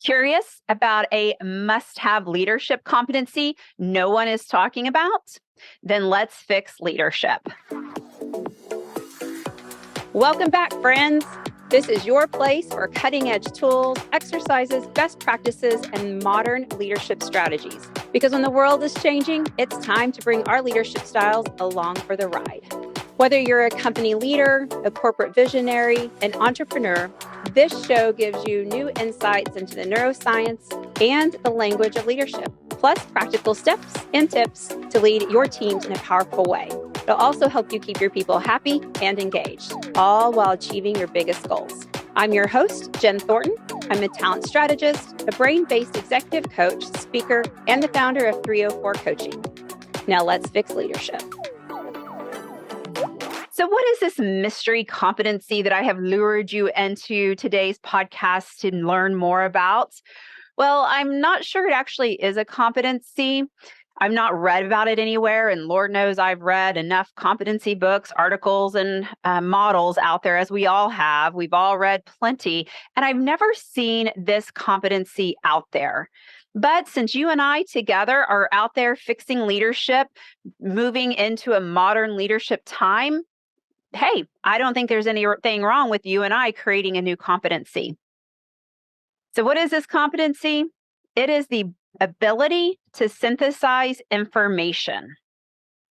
Curious about a must-have leadership competency no one is talking about? Then let's fix leadership. Welcome back, friends. This is your place for cutting-edge tools, exercises, best practices, and modern leadership strategies. Because when the world is changing, it's time to bring our leadership styles along for the ride. Whether you're a company leader, a corporate visionary, an entrepreneur, this show gives you new insights into the neuroscience and the language of leadership, plus practical steps and tips to lead your teams in a powerful way. It'll also help you keep your people happy and engaged, all while achieving your biggest goals. I'm your host, Jen Thornton. I'm a talent strategist, a brain-based executive coach, speaker, and the founder of 304 Coaching. Now let's fix leadership. So what is this mystery competency that I have lured you into today's podcast to learn more about? Well, I'm not sure it actually is a competency. I've not read about it anywhere, and Lord knows I've read enough competency books, articles, and models out there, as we all have. We've all read plenty, and I've never seen this competency out there. But since you and I together are out there fixing leadership, moving into a modern leadership time, hey, I don't think there's anything wrong with you and I creating a new competency. So what is this competency? It is the ability to synthesize information.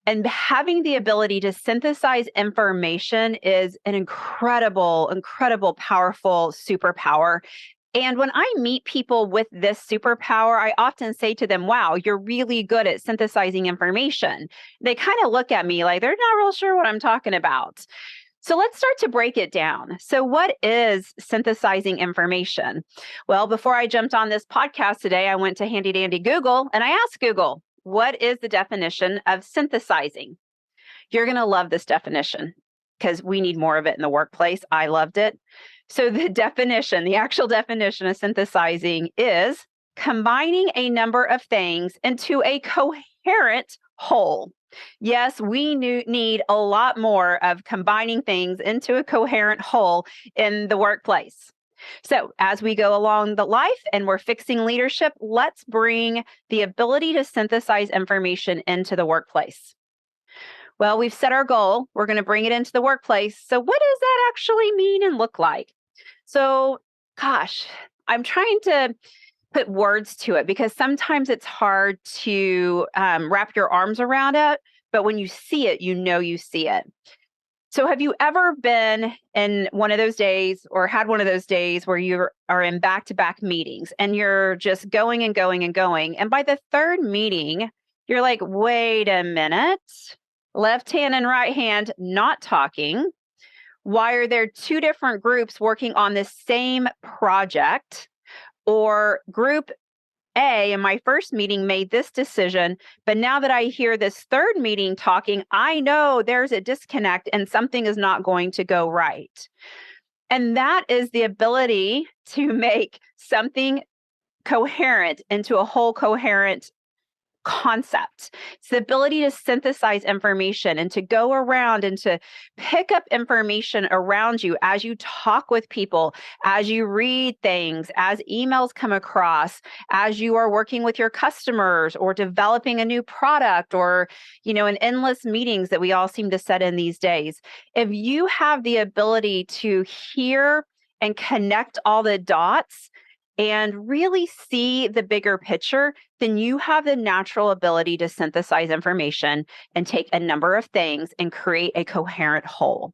And having the ability to synthesize information is an incredible, powerful superpower. And when I meet people with this superpower, I often say to them, wow, you're really good at synthesizing information. They kind of look at me like they're not real sure what I'm talking about. So let's start to break it down. So what is synthesizing information? Well, before I jumped on this podcast today, I went to handy dandy Google and I asked Google, what is the definition of synthesizing? You're going to love this definition because we need more of it in the workplace. I loved it. So the actual definition of synthesizing is combining a number of things into a coherent whole. Yes, we need a lot more of combining things into a coherent whole in the workplace. So as we go along the life and we're fixing leadership, let's bring the ability to synthesize information into the workplace. Well, we've set our goal. We're going to bring it into the workplace. So what does that actually mean and look like? So, gosh, I'm trying to put words to it because sometimes it's hard to wrap your arms around it. But when you see it, you know you see it. So have you ever been in one of those days or had one of those days where you are in back-to-back meetings and you're just going and going and going. And by the third meeting, you're like, wait a minute, left hand and right hand not talking. Why are there two different groups working on the same project? Or group A in my first meeting made this decision, but now that I hear this third meeting talking, I know there's a disconnect and something is not going to go right. And that is the ability to make something coherent into a whole coherent concept. It's the ability to synthesize information and to go around and to pick up information around you as you talk with people, as you read things, as emails come across, as you are working with your customers or developing a new product or, in endless meetings that we all seem to set in these days. If you have the ability to hear and connect all the dots and really see the bigger picture, then you have the natural ability to synthesize information and take a number of things and create a coherent whole.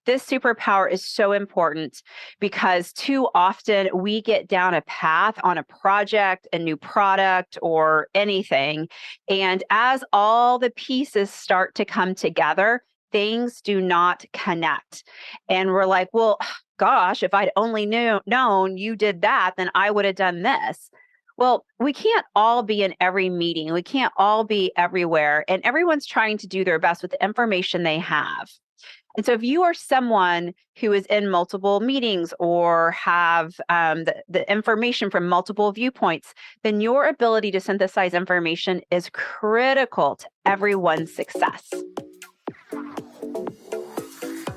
This superpower is so important because too often we get down a path on a project, a new product, or anything. And as all the pieces start to come together, things do not connect. And we're like, well, gosh, if I'd only known you did that, then I would have done this. Well, we can't all be in every meeting. We can't all be everywhere. And everyone's trying to do their best with the information they have. And so if you are someone who is in multiple meetings or have the information from multiple viewpoints, then your ability to synthesize information is critical to everyone's success.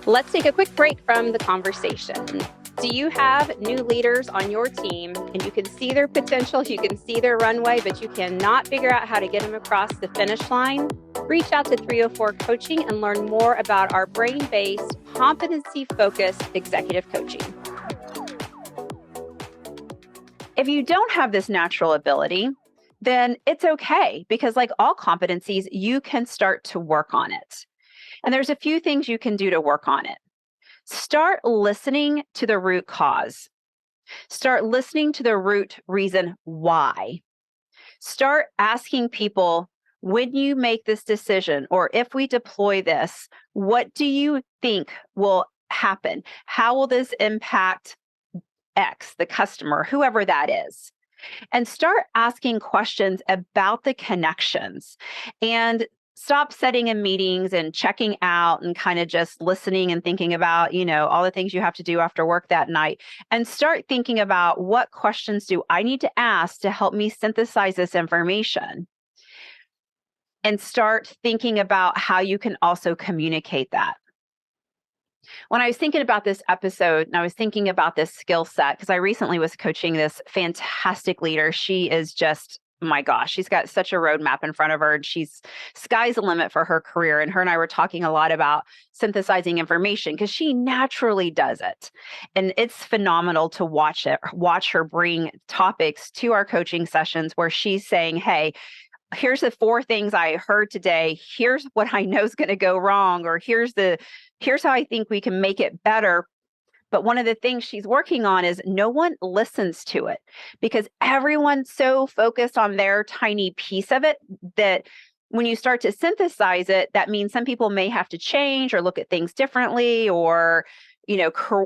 Let's take a quick break from the conversation. Do you have new leaders on your team and you can see their potential, you can see their runway, but you cannot figure out how to get them across the finish line? Reach out to 304 Coaching and learn more about our brain-based, competency-focused executive coaching. If you don't have this natural ability, then it's okay, because like all competencies, you can start to work on it. And there's a few things you can do to work on it. Start listening to the root cause. Start listening to the root reason why. Start asking people, when you make this decision, or if we deploy this, what do you think will happen? How will this impact X, the customer, whoever that is? And start asking questions about the connections, and stop sitting in meetings and checking out and kind of just listening and thinking about, all the things you have to do after work that night, and start thinking about, what questions do I need to ask to help me synthesize this information? And start thinking about how you can also communicate that. When I was thinking about this episode and I was thinking about this skill set, because I recently was coaching this fantastic leader. She is just, my gosh, she's got such a roadmap in front of her. She's sky's the limit for her career. And her and I were talking a lot about synthesizing information because she naturally does it. And it's phenomenal to watch her bring topics to our coaching sessions where she's saying, hey, here's the 4 things I heard today. Here's what I know is going to go wrong, or here's how I think we can make it better. But one of the things she's working on is no one listens to it, because everyone's so focused on their tiny piece of it that when you start to synthesize it, that means some people may have to change or look at things differently, or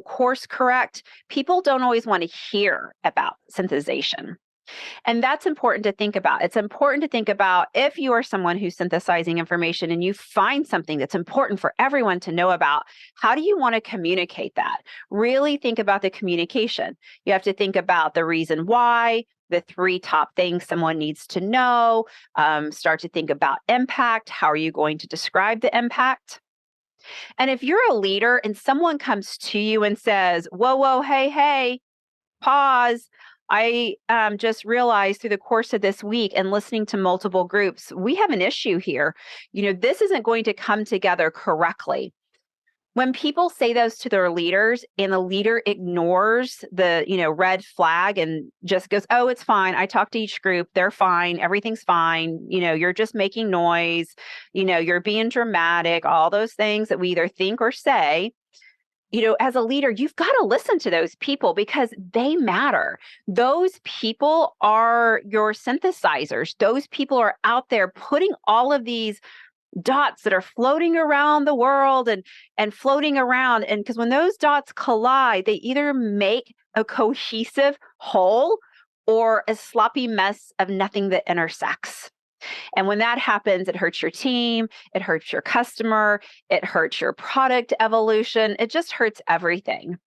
course correct. People don't always want to hear about synthesization. And that's important to think about. It's important to think about, if you are someone who's synthesizing information and you find something that's important for everyone to know about, how do you want to communicate that? Really think about the communication. You have to think about the reason why, the 3 top things someone needs to know. Start to think about impact. How are you going to describe the impact? And if you're a leader and someone comes to you and says, whoa, hey, pause. I just realized through the course of this week and listening to multiple groups, we have an issue here. This isn't going to come together correctly. When people say those to their leaders and the leader ignores the, red flag and just goes, oh, it's fine. I talked to each group. They're fine. Everything's fine. You're just making noise. You're being dramatic, all those things that we either think or say. As a leader, you've got to listen to those people because they matter. Those people are your synthesizers. Those people are out there putting all of these dots that are floating around the world and floating around. And because when those dots collide, they either make a cohesive whole or a sloppy mess of nothing that intersects. And when that happens, it hurts your team, it hurts your customer, it hurts your product evolution, it just hurts everything.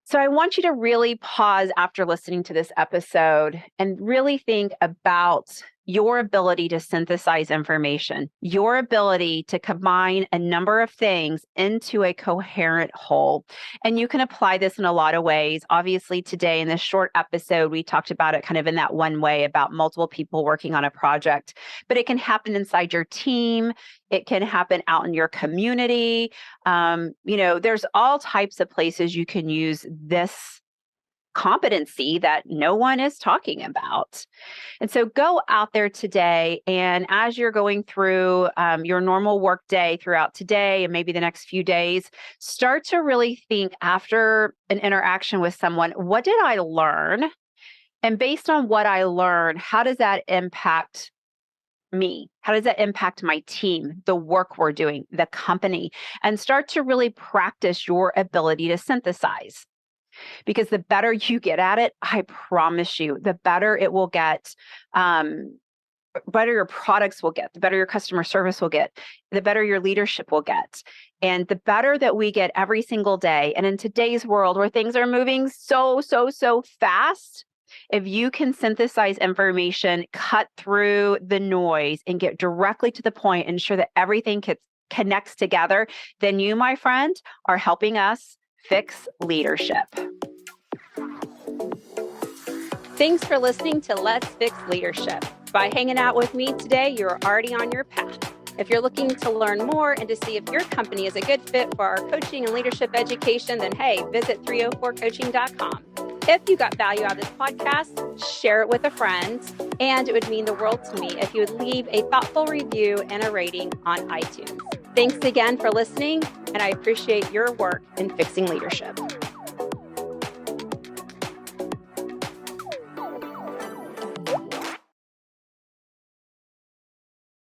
So I want you to really pause after listening to this episode and really think about your ability to synthesize information, your ability to combine a number of things into a coherent whole. And you can apply this in a lot of ways. Obviously, today in this short episode, we talked about it kind of in that one way about multiple people working on a project, but it can happen inside your team. It can happen out in your community. There's all types of places you can use this competency that no one is talking about. And so go out there today, and as you're going through your normal work day throughout today and maybe the next few days, start to really think after an interaction with someone, what did I learn? And based on what I learned, how does that impact me? How does that impact my team, the work we're doing, the company? And start to really practice your ability to synthesize. Because the better you get at it, I promise you, the better it will get, better your products will get, the better your customer service will get, the better your leadership will get. And the better that we get every single day. And in today's world where things are moving so fast, if you can synthesize information, cut through the noise and get directly to the point, ensure that everything connects together, then you, my friend, are helping us Fix Leadership. Thanks for listening to Let's Fix Leadership. By hanging out with me today, you're already on your path. If you're looking to learn more and to see if your company is a good fit for our coaching and leadership education, then hey, visit 304coaching.com. If you got value out of this podcast, share it with a friend. And it would mean the world to me if you would leave a thoughtful review and a rating on iTunes. Thanks again for listening, and I appreciate your work in fixing leadership.